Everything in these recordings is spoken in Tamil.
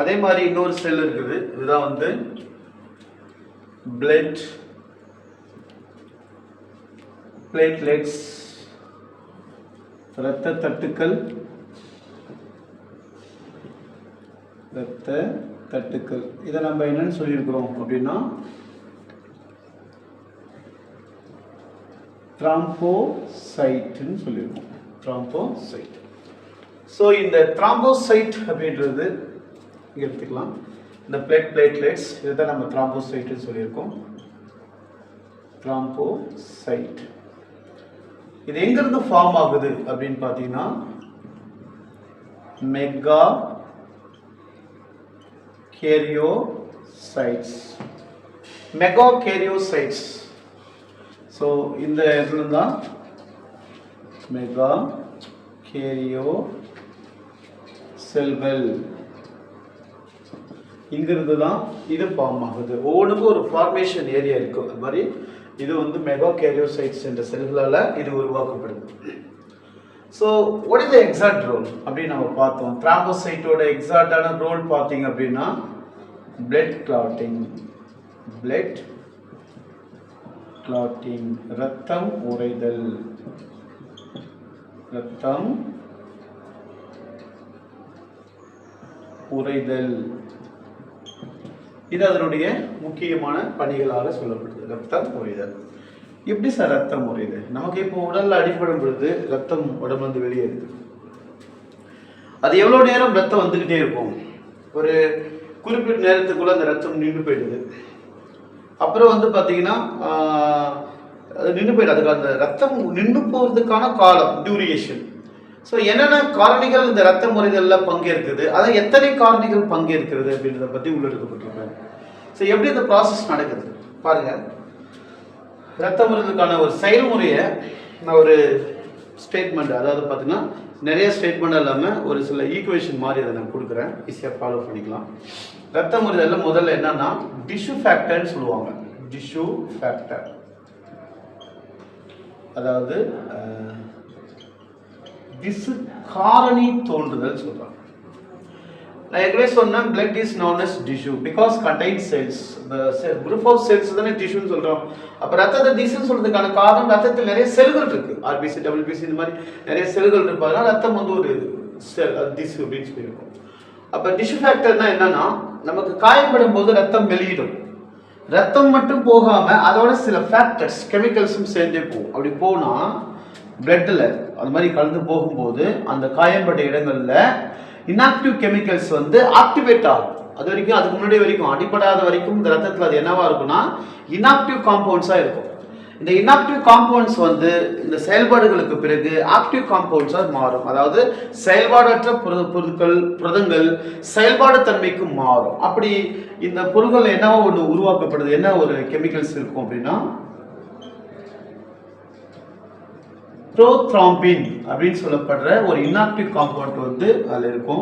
அதே மாதிரி இன்னொரு செல் இருக்குது. இதுதான் வந்து பிளட் பிளேட்லெட்ஸ், இரத்த தட்டுக்கள். இரத்த தட்டுக்கள் இதை நம்ம என்னன்னு சொல்லியிருக்கிறோம் அப்படின்னா த்ராம்போசைட்னு சொல்லியிருக்கோம். த்ராம்போசைட். ஸோ இந்த த்ராம்போசைட் அப்படின்றது இங்கே எடுத்துக்கலாம். இந்த பிளேட்லெட்ஸ் இதுதான் நம்ம த்ராம்போசைட்னு சொல்லியிருக்கோம். த்ராம்போசைட் இது எங்கிருந்து ஃபார்ம் ஆகுது அப்படின்னு பார்த்தீங்கன்னா மெகா கேரியோசைட்ஸ். மெகா கேரியோசைட்ஸ். ஸோ இந்த இடத்துல தான் மெகா கேரியோ செல்கள் இங்கிருந்து தான் இது ஃபார்ம் ஆகுது. ஒவ்வொன்றுக்கும் ஒரு ஃபார்மேஷன் ஏரியா இருக்கும். அது மாதிரி இது வந்து மெகா கேரியோசைட்ஸ் என்ற செல்களால் இது உருவாக்கப்படுது. So what is the exact role அப்படின்னு நம்ம பார்த்தோம். த்ராம்போசைட்டோட எக்ஸாக்டான ரோல் பார்த்தீங்க அப்படின்னா பிளட் கிளாட்டிங். பிளட் கிளாட்டிங் இரத்தம் உறைதல். இரத்தம் உறைதல் இது அதனுடைய முக்கியமான பணிகளாக சொல்லப்படுது. ரத்தம் உறைதல். எப்படி சார் ரத்தம் உறையுது? நமக்கு இப்போ உடல்ல அடிபடும் பொழுது ரத்தம் உடம்புலேருந்து வெளியேறுது. அது எவ்வளோ நேரம் ரத்தம் வந்துக்கிட்டே இருக்கும்? ஒரு குறிப்பிட்ட நேரத்துக்குள்ள அந்த ரத்தம் நின்று போயிடுது. அப்புறம் வந்து பார்த்தீங்கன்னா அது நின்று போயிடுது. அதுக்கு அந்த ரத்தம் நின்று போகிறதுக்கான காலம் டியூரேஷன். ஸோ என்னென்ன காரணிகள் இந்த ரத்த முறைகளில் பங்கேற்குது, அதான் எத்தனை காரணிகள் பங்கேற்கிறது அப்படின்றத பற்றி உள்ளெடுக்கப்பட்டிருக்காங்க. ஸோ எப்படி இந்த ப்ராசஸ் நடக்குது பாருங்க. ரத்த முறைகளுக்கான ஒரு செயல்முறையை நான் ஒரு ஸ்டேட்மெண்ட், அதாவது பார்த்தீங்கன்னா நிறைய ஸ்டேட்மெண்ட் இல்லாமல் ஒரு சில ஈக்குவேஷன் மாதிரி அதை நான் கொடுக்குறேன், ஈஸியாக ஃபாலோ பண்ணிக்கலாம். ரத்த முறைகளில் முதல்ல என்னன்னா டிஷ்யூ ஃபேக்டர்னு சொல்லுவாங்க. டிஷ்யூ ஃபேக்டர் அதாவது திசு காரணி தோன்றுதல் சொல்றாங்க. நான் ஏற்கனவே சொன்னேன் blood is known as tissue because contains cells. the group of cells தானே டிஷ்யூன்னு சொல்றோம். அப்ப ரத்தத்தை திசுன்னு சொல்றதுக்கான காரணம் ரத்தத்தில் நிறைய செல்கள் இருக்கு. RBC WBC இந்த மாதிரி நிறைய செல்கள் இருப்பதனால ரத்தம் வந்து ஒரு செல், அது திசு அப்படின்னு சொல்லியிருக்கோம். அப்ப டிஷ்யூ ஃபேக்டர்னா என்னன்னா நமக்கு காயப்படும் போது ரத்தம் வெளியிடும். ரத்தம் மட்டும் போகாம அதோட சில ஃபேக்டர்ஸ் கெமிக்கல்ஸும் சேர்ந்தே போகும். அப்படி போனா பிளட்ல அது மாதிரி கலந்து போகும்போது அந்த காயம்பட்ட இடங்கள்ல இன்ஆக்டிவ் கெமிக்கல்ஸ் வந்து ஆக்டிவேட் ஆகும். அது வரைக்கும் அதுக்கு முன்னாடி வரைக்கும் அடிப்படாத வரைக்கும் இந்த ரத்தத்தில் அது என்னவா இருக்கும்னா இன்ஆக்டிவ் காம்பவுண்ட்ஸா இருக்கும். இந்த இன்ஆக்டிவ் காம்பவுண்ட்ஸ் வந்து இந்த செயல்பாடுகளுக்கு பிறகு ஆக்டிவ் காம்பவுண்ட்ஸா மாறும். அதாவது செயல்பாடற்ற பொருட்கள் புரதங்கள் செயல்பாடு தன்மைக்கு மாறும். அப்படி இந்த பொருட்கள் என்னவோ ஒன்று உருவாக்கப்படுது. என்ன ஒரு கெமிக்கல்ஸ் இருக்கும் அப்படின்னா புரோத்ராம்பின் அப்படின்னு சொல்லப்படுற ஒரு இன்ஆக்டிவ் காம்பவுண்ட் வந்து அதுல இருக்கும்.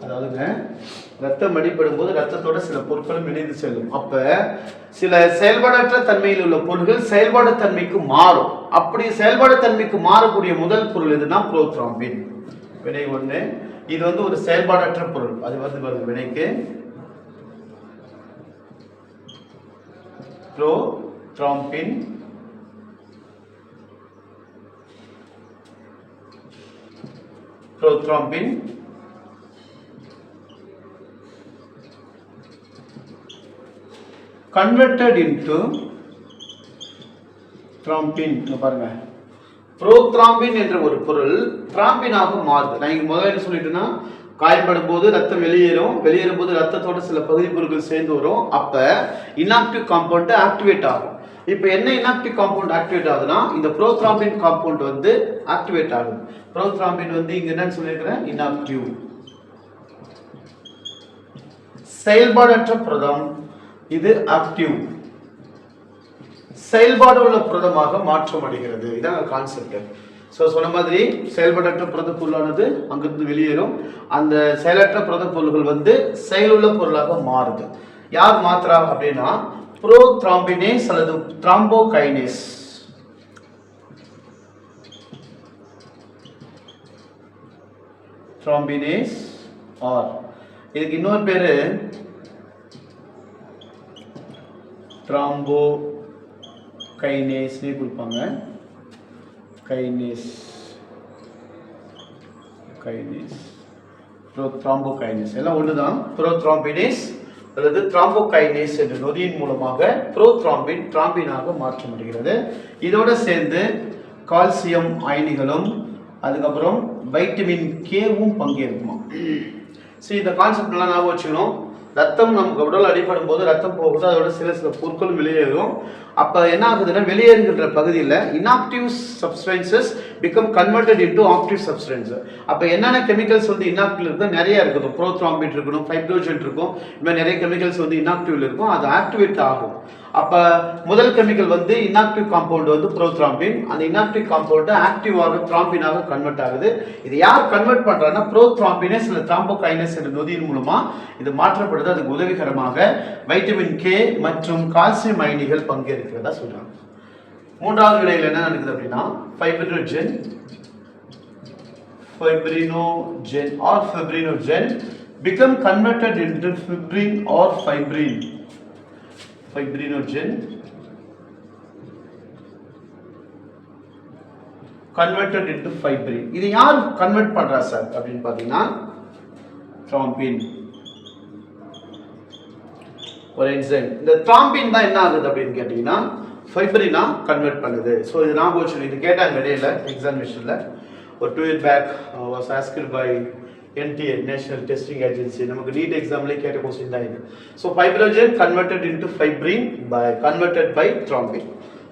அதாவதுங்க ரத்தம் அடிபடும் போது ரத்தத்தோட சில பொருட்களும் இணைந்து செல்லும். அப்ப சில செயல்பாடற்ற தன்மையில் உள்ள பொருட்கள் செயல்பாடு தன்மைக்கு மாறும். அப்படி செயல்பாடு தன்மைக்கு மாறக்கூடிய முதல் பொருள் எதுனா புரோத்ராம்பின். வினை ஒண்ணு. இது வந்து ஒரு செயல்பாடற்ற பொருள். அது வந்து பாருங்க வினைக்கு prothrombin prothrombin converted into thrombin. பாருங்க புரோத்ராம்பின் என்ற ஒரு பொருள் திராம்பினாக மாறுது. நான் இங்க முதல்ல சொல்லிட்டேன்னா காயப்படும் போது ரத்தம் வெளியேறும் போது ரத்தத்தோட சில பகுதி பொருட்கள் சேர்ந்து வரும். அப்ப இன்ஆக்டிவ் காம்பவுண்ட் ஆக்டிவேட் ஆகும். இப்போ என்ன இன்ஆக்டிவ் காம்பவுண்ட் ஆக்டிவேட் ஆகுதுன்னா இந்த புரோத்ராம்பின் காம்பவுண்ட் வந்து ஆக்டிவேட் ஆகுது. புரோத்ராம்பின் வந்து இங்க என்னன்னு சொல்லியிருக்கிறேன் இன்ஆக்டிவ் செயல்பாடற்ற புரதம். இது ஆக்டிவ் செயல்பாடு உள்ள புரதமாக மாற்றம் அடைகிறது. இதான் கான்செப்ட். ஸோ சொன்ன மாதிரி செயல்பாடற்ற புரத பொருளானது அங்கிருந்து வெளியேறும். அந்த செயலற்ற புரத பொருள்கள் வந்து செயலுள்ள பொருளாக மாறுது. யார் மாத்திரா அப்படின்னா புரோத்ராம்பினேஸ் அல்லது த்ராம்போகைனேஸ். thrombinase or இதுக்கு இன்னொரு பேரு thrombokinase னு கொடுப்பாங்க. kinase thrombokinase எல்லாம் ஒண்ணுதான். prothrombinase அல்லது thrombokinase என்ற நொதியின் மூலமாக prothrombin thrombinaக மாற்றப்படுகிறது. இதோட சேர்ந்து கால்சியம் அயனிகளும் அதுக்கப்புறம் வைட்டமின் கேவும் பங்கேற்குமா. சரி, இந்த கான்செப்ட் எல்லாம் ஞாபகம் வச்சுக்கணும். ரத்தம் நமக்கு உடல் அடிபடும் போது ரத்தம் போகுது, அதோட சில பொருட்களும் வெளியேறும். அப்ப என்ன ஆகுதுன்னா வெளியேறுகின்ற பகுதியில் inactive substances become converted into active substance. அப்ப என்னென்ன கெமிக்கல்ஸ் வந்து inactive இருக்கு நிறைய இருக்குது. prothrombin இருக்கணும், ஃபைப்ரோஜன் இருக்கும், இந்த மாதிரி நிறைய கெமிக்கல்ஸ் வந்து inactive இருக்கும், அது ஆக்டிவேட் ஆகும். அப்ப முதல் கெமிக்கல் வந்து inactive காம்பவுண்ட் வந்து prothrombin, அந்த inactive காம்பவுண்ட் ஆக்டிவாக thrombinaக கன்வெர்ட் ஆகுது. இது யார் கன்வெர்ட் பண்றாங்கன்னா prothrombinase இல்ல thrombokinase என்ற நொதியின் மூலமா இது மாற்றப்படுது. அதுக்கு உதவிகரமாக வைட்டமின் கே மற்றும் கால்சியம் அயனிகள் பங்கேற்கிறதா சொல்றாங்க. மூன்றாவது வினையில் என்ன நடக்குது அப்படின்னா fibrinogen or fibrinogen become converted into fibrin or fibrin. Fibrinogen converted into fibrin. இது யார் கன்வெர்ட் பண்றா சார் அப்படின்னு பாத்தீங்கன்னா thrombin ஒரு என்சைம். இந்த thrombin தான் என்ன ஆகுது அப்படின்னு கேட்டீங்கன்னா ஃபைப்ரினா கன்வெர்ட் பண்ணுது. ஸோ இது ஞாபகம் வச்சுக்கணும். இது கேட்டாங்க இடையில எக்ஸாமினேஷன்ல ஒரு 2 years back was asked by NTA national testing agency. நமக்கு நீட் எக்ஸாம்லேயே கேட்ட கொஸ்டின் தான் இது. So fibrinogen converted into fibrin converted by thrombin.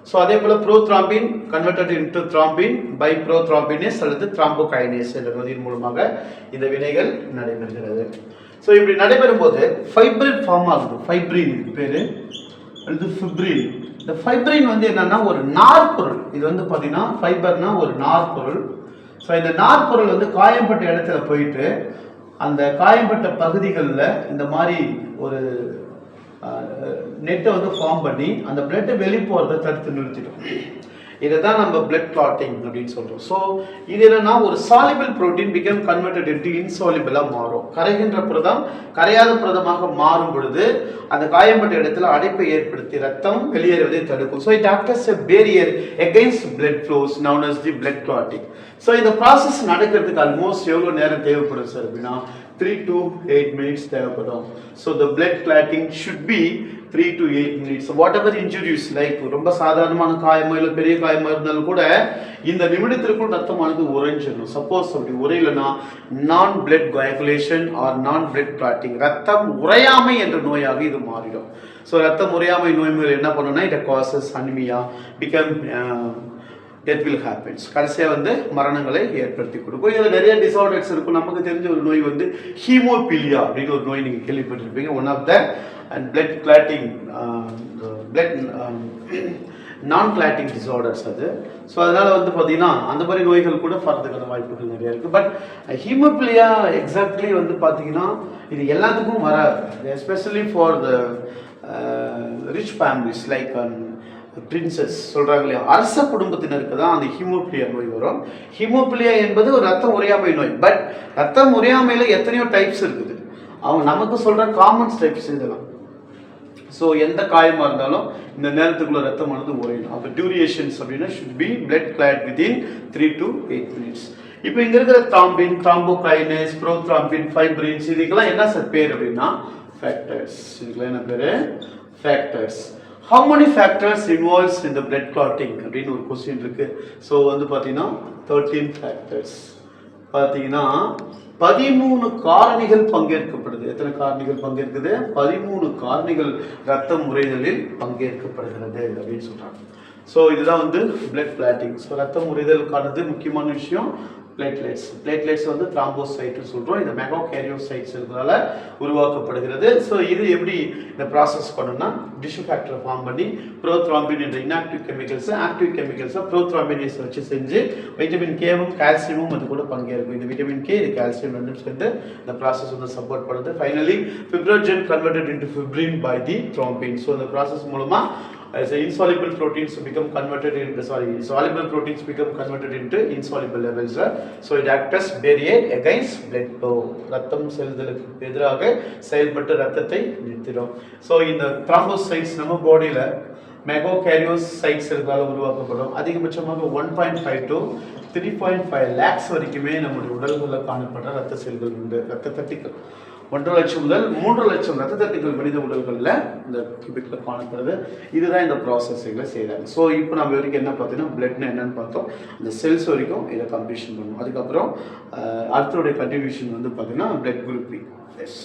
ஸோ அதே போல prothrombin converted into thrombin by prothrombinase அல்லது thrombokinase என்ற நொதியின் மூலமாக இந்த வினைகள் நடைபெறுகிறது. ஸோ இப்படி நடைபெறும் போது ஃபைப்ரின் ஃபார்ம் ஆகுது. ஃபைப்ரின் பேரு அல்லது ஃபிப்ரின். இந்த ஃபைப்ரின் வந்து என்னன்னா ஒரு நார்பொருள். இது வந்து பார்த்தீங்கன்னா ஃபைபர்னா ஒரு நார்பொருள். ஸோ இந்த நார்பொருள் வந்து காயம்பட்ட இடத்துல போயிட்டு அந்த காயம்பட்ட பகுதிகளில் இந்த மாதிரி ஒரு நெட்டை வந்து ஃபார்ம் பண்ணி அந்த பிளட்டை வெளியே போகிறத தடுத்து நிறுத்திடும். இதை தான் நம்ம பிளட் கிளாட்டிங் அப்படின்னு சொல்றோம். ஸோ இது என்னன்னா ஒரு soluble protein become converted into இன்சாலிபிளா மாறும். கரைகின்ற புரதம் கரையாத புரதமாக மாறும் பொழுது அந்த காயம்பட்ட இடத்துல அடைப்பை ஏற்படுத்தி ரத்தம் வெளியேறுவதை தடுக்கும். So it act as a barrier against blood flows known as the blood clotting. So இந்த ப்ராசஸ் நடக்கிறதுக்கு ஆல்மோஸ்ட் எவ்வளோ நேரம் தேவைப்படும் சார் அப்படின்னா 3 to 8 minutes தேவைப்படும். So the blood clotting should be 3 to 8 minutes. Whatever injuries like ரொம்ப சாதாரணமான காயமோ இல்லை பெரிய காயமா இருந்தாலும் கூட இந்த நிமிடத்திற்குள் ரத்தமானது உறைஞ்சிடணும். சப்போஸ் அப்படி உறையலைன்னா நான் பிளட் coagulation or நான் பிளட் கிளாட்டிங் ரத்தம் உறையாமை என்ற நோயாக இது மாறிடும். ஸோ ரத்தம் உறையாமை நோய்கள் என்ன பண்ணுன்னா it causes anaemia become death will happens. கடைசியாக வந்து மரணங்களை ஏற்படுத்தி கொடுக்கும். இதில் நிறைய டிசார்டர்ஸ் இருக்கும். நமக்கு தெரிஞ்ச ஒரு நோய் வந்து ஹீமோபீலியா அப்படின்னு ஒரு நோய் நீங்கள் கேள்விப்பட்டிருப்பீங்க. One of the and blood clotting blood non clotting disorders அது. ஸோ அதனால் வந்து பார்த்தீங்கன்னா அந்த மாதிரி நோய்கள் கூட வரதுக்கான வாய்ப்புகள் நிறையா இருக்குது. பட் ஹீமோபீலியா எக்ஸாக்ட்லி வந்து பார்த்தீங்கன்னா இது எல்லாத்துக்கும் வராது. Especially for the rich families like princess சொல்கிறாங்க இல்லையா, அரச குடும்பத்தினருக்கு தான் அந்த ஹீமோபிலியா நோய் வரும். ஹீமோபிலியா என்பது ஒரு ரத்தம் உறையாமை நோய். பட் ரத்தம் உறையாமையில் எத்தனையோ டைப்ஸ் இருக்குது. அவங்க நமக்கு சொல்கிற காமன் டைப்ஸ் இதெல்லாம். ஸோ எந்த காயமாக இருந்தாலும் இந்த நேரத்துக்குள்ள ரத்தமானது உறையணும். அப்போ டியூரேஷன்ஸ் அப்படின்னா should be blood clot within 3 to 8 minutes. இப்போ இங்கே இருக்கிற thrombin, thrombokinase, prothrombin, fibrins இதுக்கெல்லாம் என்ன சார் பேர் அப்படின்னா ஃபேக்டர்ஸ். இதுக்கெல்லாம் என்ன பேர்? Factors. How many factors involves in the blood clotting அப்படின்னு ஒரு கொஸ்டின் இருக்கு. ஸோ வந்து பார்த்தீங்கன்னா 13 factors. பார்த்தீங்கன்னா 13 காரணிகள் பங்கேற்கப்படுது. எத்தனை காரணிகள் பங்கேற்குது? 13 காரணிகள் ரத்தம் உறைதலில் பங்கேற்கப்படுகிறது அப்படின்னு சொல்றாங்க. ஸோ இதுதான் வந்து பிளட் கிளாட்டிங். ஸோ ரத்தம் உறைதலுக்கானது முக்கியமான விஷயம் பிளேட்லெட்ஸ். பிளேட்லெட்ஸ் வந்து த்ராம்போசைட்னு சொல்கிறோம். இந்த மெகாகேரியோசைட்ஸ் இருக்கிறதால உருவாக்கப்படுகிறது. ஸோ இது எப்படி இந்த ப்ராசஸ் பண்ணணும்னா டிஷ்யூ ஃபேக்டரை ஃபார்ம் பண்ணி ப்ரோத்ராம்பின் என்ற இன்ஆக்டிவ் கெமிக்கல்ஸை ஆக்டிவ் கெமிக்கல்ஸை ப்ரோத்ராம்பினேஸ் வச்சு செஞ்சு வைட்டமின் கேவும் கால்சியமும் அது கூட பங்கேற்கும். இந்த விட்டமின் கே இது கால்சியம் ரெண்டும் சேர்ந்து இந்த ப்ராசஸ் வந்து சப்போர்ட் பண்ணுது. Finally fibrinogen converted into fibrin by the thrombin. So இந்த ப்ராசஸ் மூலமாக as insoluble proteins become converted into soluble proteins become converted into insoluble levels. So it acts as barrier against blood flow. ரத்தம் செல்களுக்கு எதிராக செயல்பட்டு ரத்தத்தை நிறுத்திடும். ஸோ இந்த த்ராம்போசைட்ஸ் நம்ம பாடியில் மெகோகேரியோசைட்ஸ் செல்களால் உருவாக்கப்படும். அதிகபட்சமாக 1.5 to 3.5 lakhs வரைக்குமே நம்முடைய உடல்களில் காணப்படுற ரத்த செல்கள் உண்டு. ரத்த தட்டிகள் 1.5 லட்சம் முதல் 3 லட்சம் ரத்த தட்டிகள் மனித உடல்களில் இந்த கியூபிக்கில் காணப்படுது. இதுதான் இந்த ப்ராசஸிங்களை செய்கிறாங்க. ஸோ இப்போ நம்ம வரைக்கும் என்ன பார்த்தீங்கன்னா பிளட்னு என்னன்னு பார்த்தோம், இந்த செல்ஸ் வரைக்கும் இதை கம்ப்ளீஷன் பண்ணுவோம். அதுக்கப்புறம் அடுத்தோடைய கண்டினியூஷன் வந்து பார்த்தீங்கன்னா பிளட் குரூப்பிங். எஸ்.